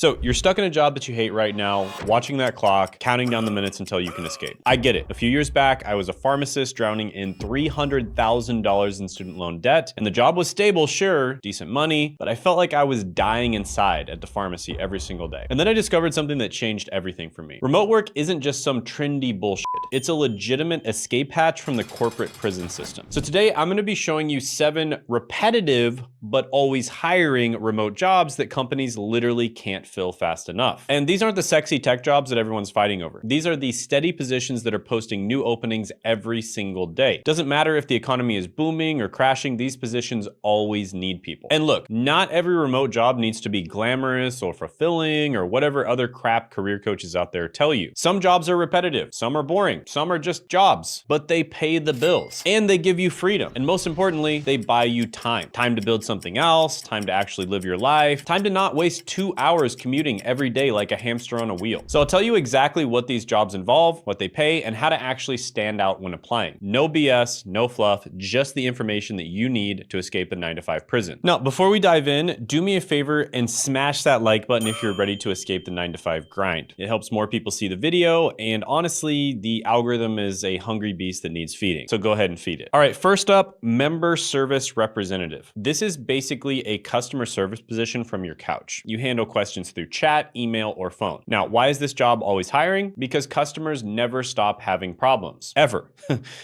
So you're stuck in a job that you hate right now, watching that clock, counting down the minutes until you can escape. I get it. A few years back, I was a pharmacist drowning in $300,000 in student loan debt, and the job was stable, sure, decent money, but I felt like I was dying inside at the pharmacy every single day. And then I discovered something that changed everything for me. Remote work isn't just some trendy bullshit. It's a legitimate escape hatch from the corporate prison system. So today I'm gonna be showing you 7 repetitive, but always hiring remote jobs that companies literally can't fill fast enough. And these aren't the sexy tech jobs that everyone's fighting over. These are the steady positions that are posting new openings every single day. Doesn't matter if the economy is booming or crashing, these positions always need people. And look, not every remote job needs to be glamorous or fulfilling or whatever other crap career coaches out there tell you. Some jobs are repetitive, some are boring, some are just jobs, but they pay the bills and they give you freedom. And most importantly, they buy you time. Time to build something else, time to actually live your life, time to not waste 2 hours commuting every day like a hamster on a wheel. So I'll tell you exactly what these jobs involve, what they pay, and how to actually stand out when applying. No BS, no fluff, just the information that you need to escape a 9-to-5 prison. Now, before we dive in, do me a favor and smash that like button if you're ready to escape the 9-to-5 grind. It helps more people see the video, and honestly, the algorithm is a hungry beast that needs feeding. So go ahead and feed it. All right, first up, member service representative. This is basically a customer service position from your couch. You handle questions through chat, email, or phone. Now, why is this job always hiring? Because customers never stop having problems, ever.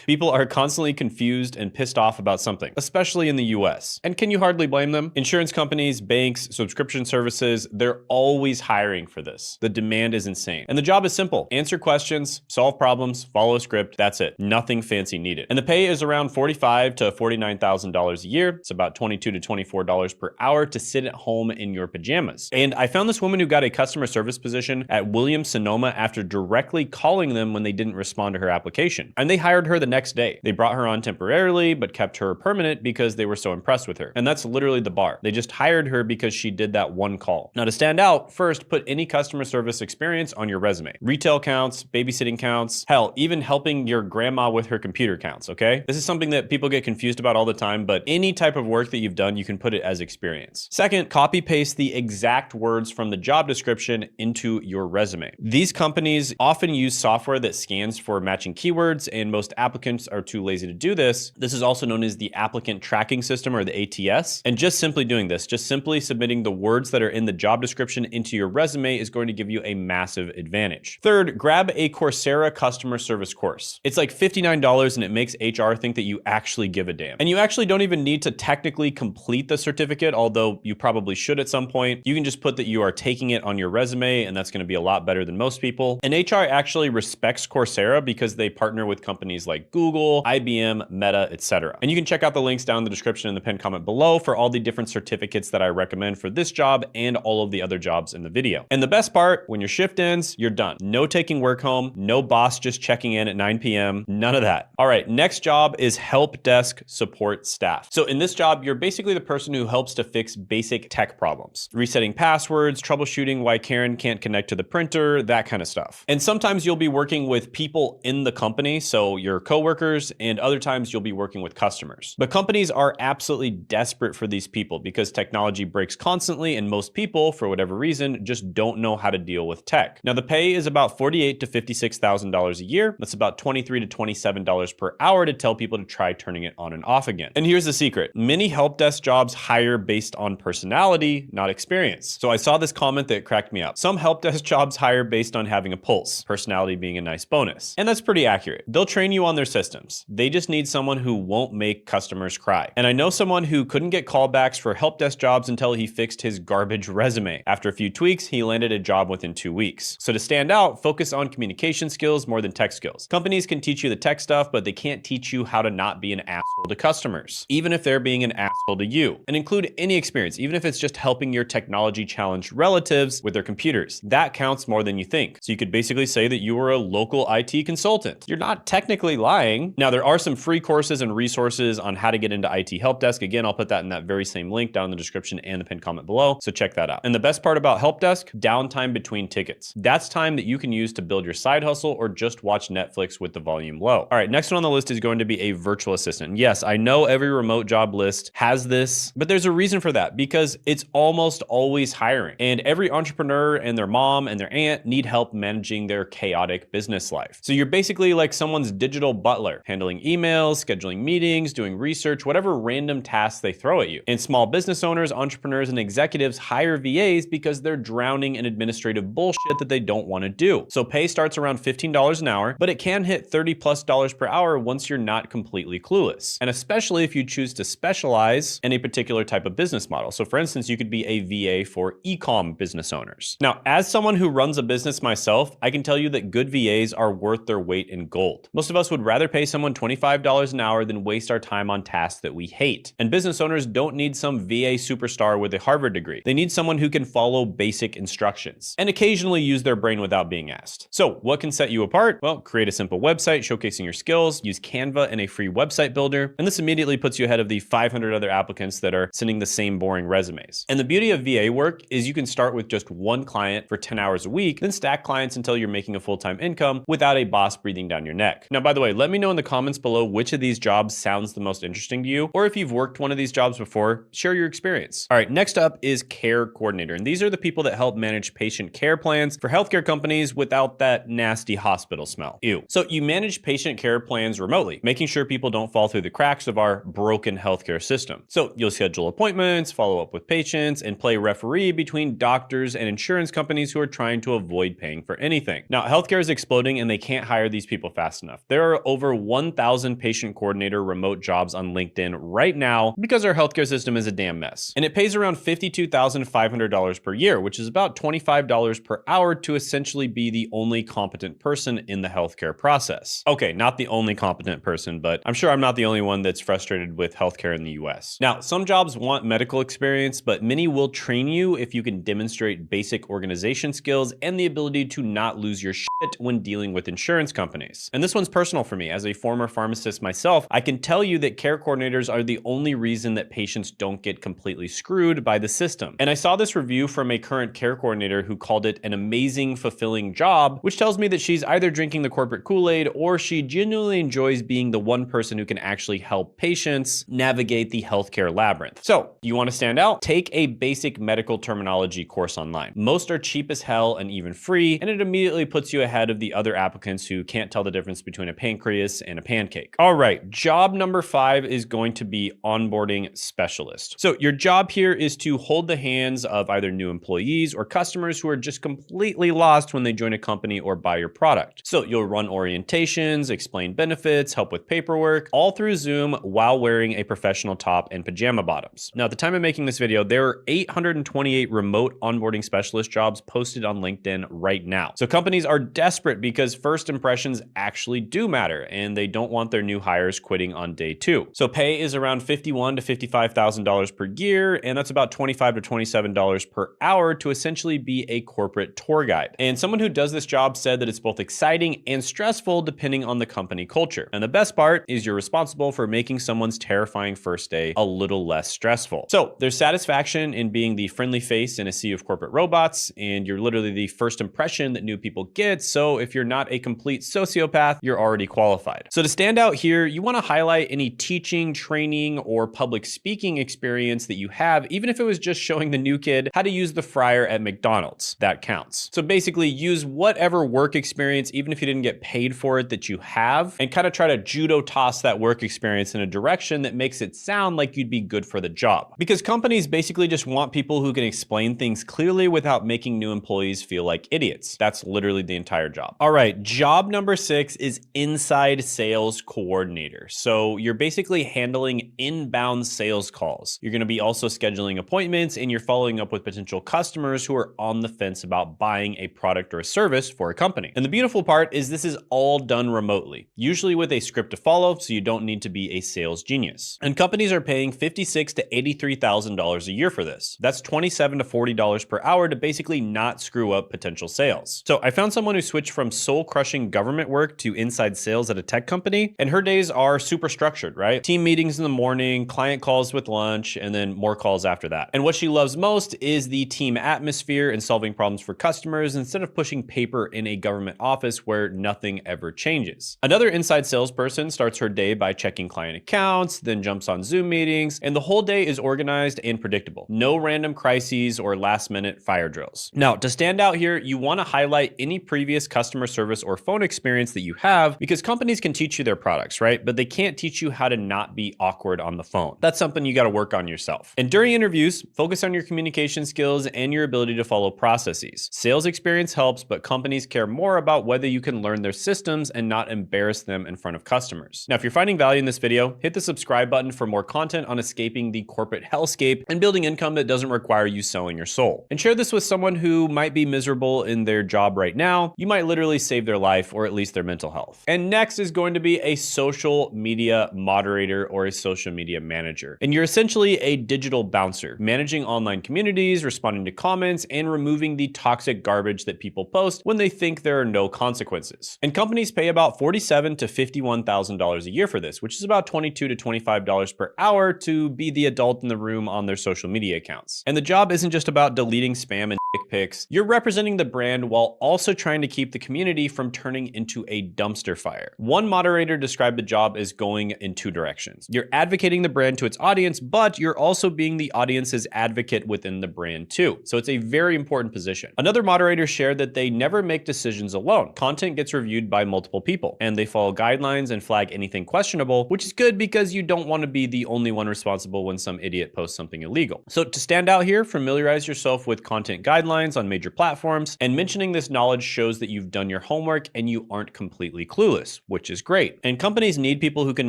People are constantly confused and pissed off about something, especially in the US. And can you hardly blame them? Insurance companies, banks, subscription services, they're always hiring for this. The demand is insane. And the job is simple. Answer questions, solve problems, follow a script, that's it. Nothing fancy needed. And the pay is around $45,000 to $49,000 a year. It's about $22 to $24 per hour to sit at home in your pajamas. And I found this woman who got a customer service position at Williams-Sonoma after directly calling them when they didn't respond to her application. And they hired her the next day. They brought her on temporarily, but kept her permanent because they were so impressed with her. And that's literally the bar. They just hired her because she did that one call. Now to stand out, first put any customer service experience on your resume. Retail counts, babysitting counts, hell, even helping your grandma with her computer counts, okay? This is something that people get confused about all the time, but any type of work that you've done, you can put it as experience. Second, copy paste the exact words from the job description into your resume. These companies often use software that scans for matching keywords, and most applicants are too lazy to do this. This is also known as the applicant tracking system, or the ATS. And just simply doing this, just simply submitting the words that are in the job description into your resume is going to give you a massive advantage. Third, grab a Coursera customer service course. It's like $59 and it makes HR think that you actually give a damn. And you actually don't even need to technically complete the certificate, although you probably should at some point. You can just put that you are taking it on your resume, and that's going to be a lot better than most people. And HR actually respects Coursera because they partner with companies like Google, IBM, Meta, etc. And you can check out the links down in the description in the pinned comment below for all the different certificates that I recommend for this job and all of the other jobs in the video. And the best part, when your shift ends, you're done. No taking work home, no boss just checking in at 9 p.m., none of that. All right, next job is help desk support staff. So in this job, you're basically the person who helps to fix basic tech problems. Resetting passwords, troubleshooting why Karen can't connect to the printer, that kind of stuff. And sometimes you'll be working with people in the company, so your coworkers, and other times you'll be working with customers. But companies are absolutely desperate for these people because technology breaks constantly, and most people, for whatever reason, just don't know how to deal with tech. Now the pay is about $48,000 to $56,000 a year. That's about $23 to $27 per hour to tell people to try turning it on and off again. And here's the secret. Many help desk jobs hire based on personality, not experience. So I saw this comment that cracked me up. Some help desk jobs hire based on having a pulse, personality being a nice bonus. And that's pretty accurate. They'll train you on their systems. They just need someone who won't make customers cry. And I know someone who couldn't get callbacks for help desk jobs until he fixed his garbage resume. After a few tweaks, he landed a job within 2 weeks. So to stand out, focus on communication skills more than tech skills. Companies can teach you the tech stuff, but they can't teach you how to not be an asshole to customers, even if they're being an asshole to you. And include any experience, even if it's just helping your technology challenged relatives with their computers. That counts more than you think. So you could basically say that you were a local IT consultant. You're not technically lying. Now, there are some free courses and resources on how to get into IT help desk. Again, I'll put that in that very same link down in the description and the pinned comment below. So check that out. And the best part about help desk, downtime between tickets. That's time that you can use to build your side hustle or just watch Netflix with the volume low. All right, next one on the list is going to be a virtual assistant. Yes, I know every remote job list has this, but there's a reason for that because it's almost always hiring. And every entrepreneur and their mom and their aunt need help managing their chaotic business life. So you're basically like someone's digital butler, handling emails, scheduling meetings, doing research, whatever random tasks they throw at you. And small business owners, entrepreneurs, and executives hire VAs because they're drowning in administrative bullshit that they don't want to do. So pay starts around $15 an hour, but it can hit $30+ per hour once you're not completely clueless. And especially if you choose to specialize in a particular type of business model. So for instance, you could be a VA for e-com business owners. Now, as someone who runs a business myself, I can tell you that good VAs are worth their weight in gold. Most of us would rather pay someone $25 an hour than waste our time on tasks that we hate. And business owners don't need some VA superstar with a Harvard degree. They need someone who can follow basic instructions and occasionally use their brain without being asked. So what can set you apart? Well, create a simple website showcasing your skills, use Canva and a free website builder, and this immediately puts you ahead of the 500 other applicants that are sending the same boring resumes. And the beauty of VA work is you can start with just one client for 10 hours a week, then stack clients until you're making a full-time income without a boss breathing down your neck. Now, by the way, let me know in the comments below which of these jobs sounds the most interesting to you, or if you've worked one of these jobs before, share your experience. All right, next up is care coordinator, and these are the people that help manage patient care plans for healthcare companies without that nasty hospital smell. Ew. So you manage patient care plans remotely, making sure people don't fall through the cracks of our broken healthcare system. So you'll schedule appointments, follow up with patients, and play referee between doctors and insurance companies who are trying to avoid paying for anything. Now, healthcare is exploding and they can't hire these people fast enough. There are over 1,000 patient coordinator remote jobs on LinkedIn right now because our healthcare system is a damn mess. And it pays around $52,500 per year, which is about $25 per hour to essentially be the only competent person in the healthcare process. Okay, not the only competent person, but I'm sure I'm not the only one that's frustrated with healthcare in the US. Now, some jobs want medical experience, but many will train you if you can demonstrate basic organization skills and the ability to not lose your shit when dealing with insurance companies. And this one's personal for me. As a former pharmacist myself, I can tell you that care coordinators are the only reason that patients don't get completely screwed by the system. And I saw this review from a current care coordinator who called it an amazing, fulfilling job, which tells me that she's either drinking the corporate Kool-Aid or she genuinely enjoys being the one person who can actually help patients navigate the healthcare labyrinth. So, you want to stand out? Take a basic medical terminology course online. Most are cheap as hell and even free, and it immediately puts you ahead of the other applicants who can't tell the difference between a pancreas and a pancake. All right, job number 5 is going to be onboarding specialist. So your job here is to hold the hands of either new employees or customers who are just completely lost when they join a company or buy your product. So you'll run orientations, explain benefits, help with paperwork, all through Zoom while wearing a professional top and pajama bottoms. Now, at the time of making this video, there are 828 remote onboarding specialist jobs posted on LinkedIn right now. So companies are desperate because first impressions actually do matter, and they don't want their new hires quitting on day 2. So pay is around $51,000 to $55,000 per year, and that's about $25 to $27 per hour to essentially be a corporate tour guide. And someone who does this job said that it's both exciting and stressful depending on the company culture. And the best part is you're responsible for making someone's terrifying first day a little less stressful. So there's satisfaction in being the friendly face in a sea of corporate robots, and you're literally the first impression that new people get. So if you're not a complete sociopath, you're already qualified. So to stand out here, you want to highlight any teaching, training, or public speaking experience that you have, even if it was just showing the new kid how to use the fryer at McDonald's. That counts. So basically use whatever work experience, even if you didn't get paid for it, that you have, and kind of try to judo toss that work experience in a direction that makes it sound like you'd be good for the job. Because companies basically just want people who can explain things clearly without making new employees feel like idiots. That's literally the entire job. All right, job number 6 is inside sales coordinator. So you're basically handling inbound sales calls. You're going to be also scheduling appointments, and you're following up with potential customers who are on the fence about buying a product or a service for a company. And the beautiful part is this is all done remotely, usually with a script to follow, so you don't need to be a sales genius. And companies are paying $56,000 to $83,000 a year for this. That's $27 to $40 per hour to basically not screw up potential sales. So I found someone who switched from soul-crushing government work to inside sales at a tech company, and her days are super structured, right? Team meetings in the morning, client calls with lunch, and then more calls after that. And what she loves most is the team atmosphere and solving problems for customers instead of pushing paper in a government office where nothing ever changes. Another inside salesperson starts her day by checking client accounts, then jumps on Zoom meetings, and the whole day is organized and predictable. No random crises or last-minute fire drills. Now, to stand out here, you want to highlight any previous customer service or phone experience that you have, because companies can teach you their products, right? But they can't teach you how to not be awkward on the phone. That's something you got to work on yourself. And during interviews, focus on your communication skills and your ability to follow processes. Sales experience helps, but companies care more about whether you can learn their systems and not embarrass them in front of customers. Now, if you're finding value in this video, hit the subscribe button for more content on escaping the corporate hellscape and building income that doesn't require you selling your soul. And share this with someone who might be miserable in their job right now. You might literally save their life, or at least their mental health. And next is going to be a social media moderator or a social media manager. And you're essentially a digital bouncer, managing online communities, responding to comments, and removing the toxic garbage that people post when they think there are no consequences. And companies pay about $47,000 to $51,000 a year for this, which is about $22 to $25 per hour to be the adult in the room on their social media accounts. And the job isn't just about deleting spam and dick pics. You're representing the brand while also trying to keep the community from turning into a dumpster fire. One moderator described the job as going in two directions. You're advocating the brand to its audience, but you're also being the audience's advocate within the brand too. So it's a very important position. Another moderator shared that they never make decisions alone. Content gets reviewed by multiple people, and they follow guidelines and flag anything questionable, which is good because you don't want to be the only one responsible when some idiot posts something illegal. So to stand out here, familiarize yourself with content guidelines on major platforms, and mentioning this knowledge shows that you've done your homework and you aren't completely clueless, which is great. And companies need people who can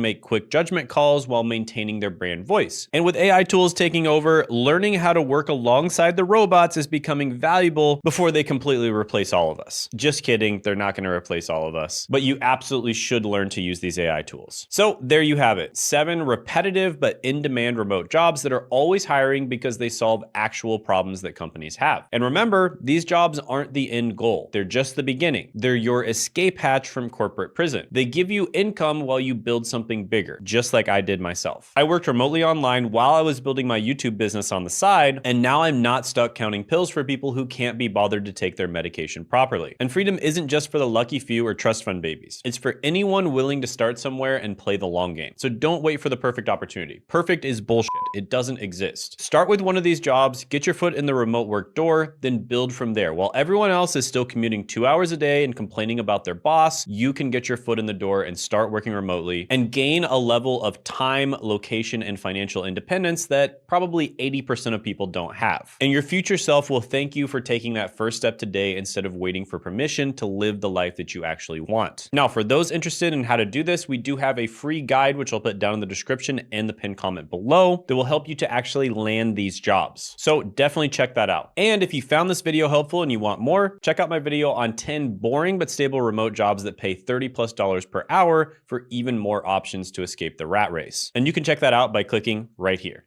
make quick judgment calls while maintaining their brand voice. And with AI tools taking over, learning how to work alongside the robots is becoming valuable before they completely replace all of us. Just kidding, they're not going to replace all of us, but you absolutely should learn to use these AI tools. So there you have it, 7 repetitive but in-demand remote jobs that are always hiring because they solve actual problems that companies have. And remember, these jobs aren't the end goal. They're just the beginning. They're your escape hatch from corporate prison. They give you income while you build something bigger, just like I did myself. I worked remotely online while I was building my YouTube business on the side, and now I'm not stuck counting pills for people who can't be bothered to take their medication properly. And freedom isn't just for the lucky few or trust fund babies. It's for anyone willing to start somewhere and play the long game. So don't wait for the perfect opportunity. Perfect is bullshit. It doesn't exist. Start with one of these jobs, get your foot in the remote work door, then build from there. While everyone else is still commuting 2 hours a day and complaining about their boss, you can get your foot in the door and start working remotely and gain a level of time, location, and financial independence that probably 80% of people don't have. And your future self will thank you for taking that first step today instead of waiting for permission to live the life that you actually want. Now, for those interested in how to do this, we do have a free guide, which I'll put down in the description and the pinned comment below, that will help you to actually land these jobs. So definitely check that out. And if you found this video helpful and you want more, check out my video on 10 boring but stable remote jobs that pay $30+ per hour for even more options to escape the rat race. And you can check that out by clicking right here.